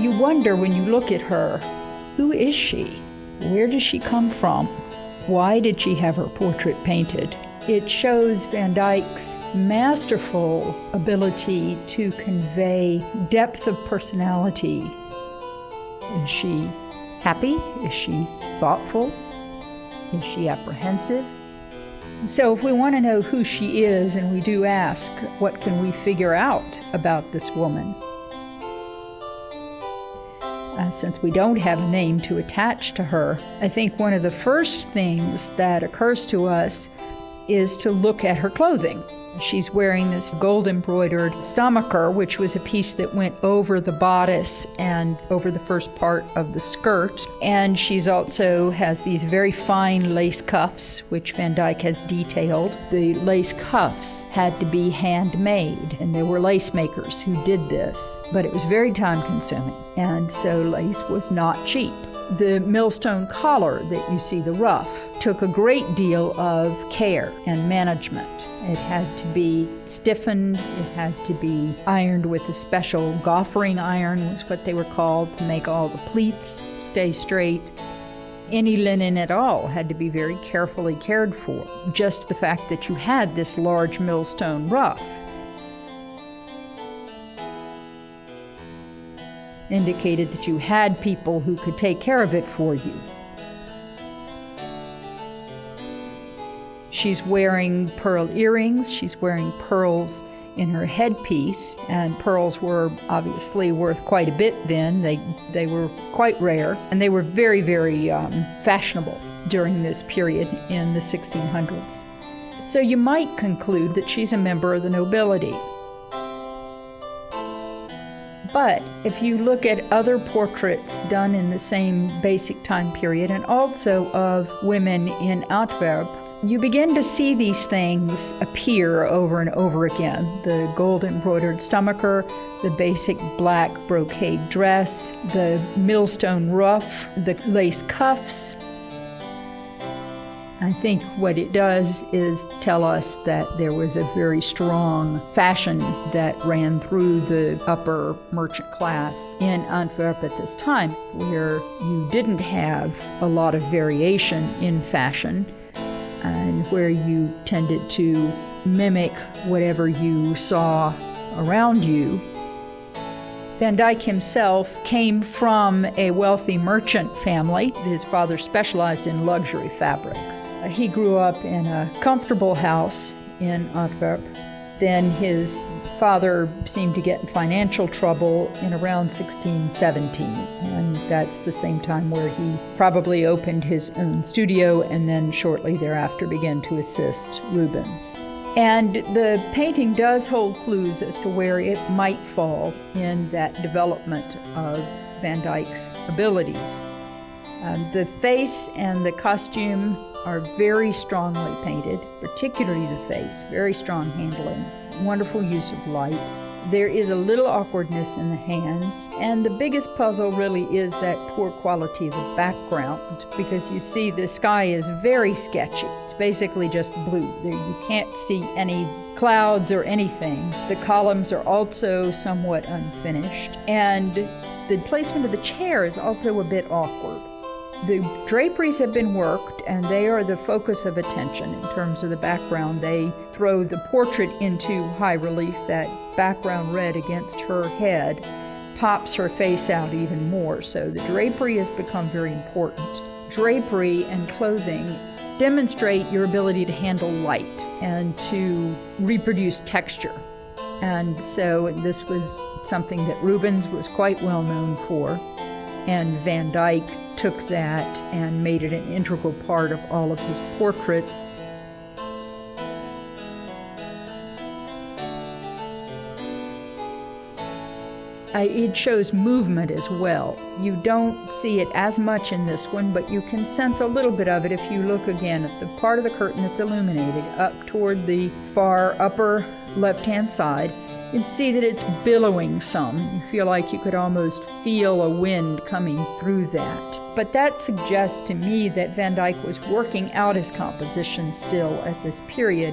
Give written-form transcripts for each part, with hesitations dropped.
You wonder when you look at her, who is she? Where does she come from? Why did she have her portrait painted? It shows Van Dyck's masterful ability to convey depth of personality. Is she happy? Is she thoughtful? Is she apprehensive? So if we want to know who she is, and we do ask, what can we figure out about this woman? Since we don't have a name to attach to her, I think one of the first things that occurs to us is to look at her clothing. She's wearing this gold-embroidered stomacher, which was a piece that went over the bodice and over the first part of the skirt. And she's also has these very fine lace cuffs, which Van Dyck has detailed. The lace cuffs had to be handmade, and there were lace makers who did this, but it was very time-consuming, and so lace was not cheap. The millstone collar that you see, the ruff, took a great deal of care and management. It had to be stiffened, it had to be ironed with a special goffering iron, was what they were called, to make all the pleats stay straight. Any linen at all had to be very carefully cared for. Just the fact that you had this large millstone ruff indicated that you had people who could take care of it for you. She's wearing pearl earrings, she's wearing pearls in her headpiece, and pearls were obviously worth quite a bit then. They were quite rare, and they were very, very fashionable during this period in the 1600s. So you might conclude that she's a member of the nobility. But if you look at other portraits done in the same basic time period, and also of women in Antwerp, you begin to see these things appear over and over again. The gold-embroidered stomacher, the basic black brocade dress, the millstone ruff, the lace cuffs. I think what it does is tell us that there was a very strong fashion that ran through the upper merchant class in Antwerp at this time, where you didn't have a lot of variation in fashion, and where you tended to mimic whatever you saw around you. Van Dyck himself came from a wealthy merchant family. His father specialized in luxury fabrics. He grew up in a comfortable house in Antwerp. Then his father seemed to get in financial trouble in around 1617, and that's the same time where he probably opened his own studio and then shortly thereafter began to assist Rubens. And the painting does hold clues as to where it might fall in that development of Van Dyck's abilities. The face and the costume are very strongly painted, particularly the face, very strong handling, wonderful use of light. There is a little awkwardness in the hands, and the biggest puzzle really is that poor quality of the background, because you see the sky is very sketchy. It's basically just blue. You can't see any clouds or anything. The columns are also somewhat unfinished, and the placement of the chair is also a bit awkward. The draperies have been worked, and they are the focus of attention in terms of the background. They throw the portrait into high relief. That background red against her head pops her face out even more. So the drapery has become very important. Drapery and clothing demonstrate your ability to handle light and to reproduce texture. And so this was something that Rubens was quite well known for, and Van Dyck took that and made it an integral part of all of his portraits. It shows movement as well. You don't see it as much in this one, but you can sense a little bit of it if you look again at the part of the curtain that's illuminated up toward the far upper left-hand side. You can see that it's billowing some. You feel like you could almost feel a wind coming through that. But that suggests to me that Van Dyck was working out his composition still at this period.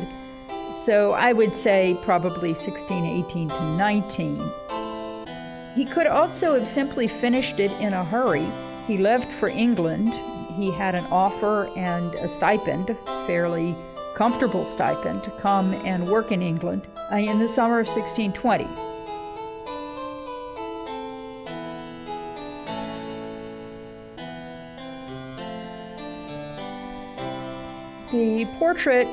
So I would say probably 1618 to 19. He could also have simply finished it in a hurry. He left for England. He had an offer and a stipend, fairly comfortable stipend, to come and work in England in the summer of 1620. The portrait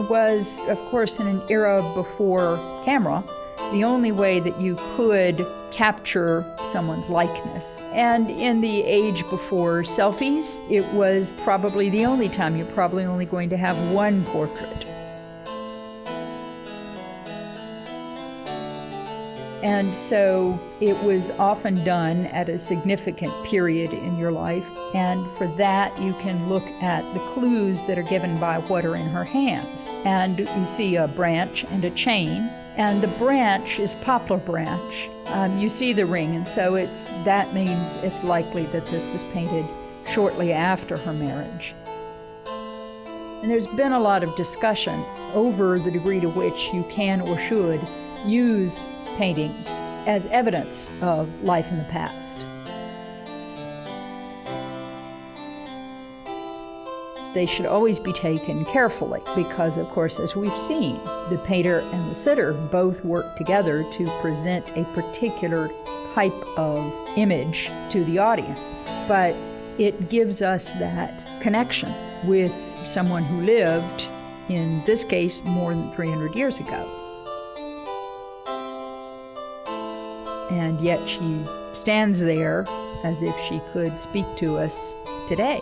was, of course, in an era before camera, the only way that you could capture someone's likeness. And in the age before selfies, it was probably the only time you're probably only going to have one portrait. And so it was often done at a significant period in your life. And for that, you can look at the clues that are given by what are in her hands. And you see a branch and a chain. And the branch is poplar branch. You see the ring, and so that means it's likely that this was painted shortly after her marriage. And there's been a lot of discussion over the degree to which you can or should use paintings as evidence of life in the past. They should always be taken carefully because, of course, as we've seen, the painter and the sitter both work together to present a particular type of image to the audience. But it gives us that connection with someone who lived, in this case, more than 300 years ago. And yet she stands there as if she could speak to us today.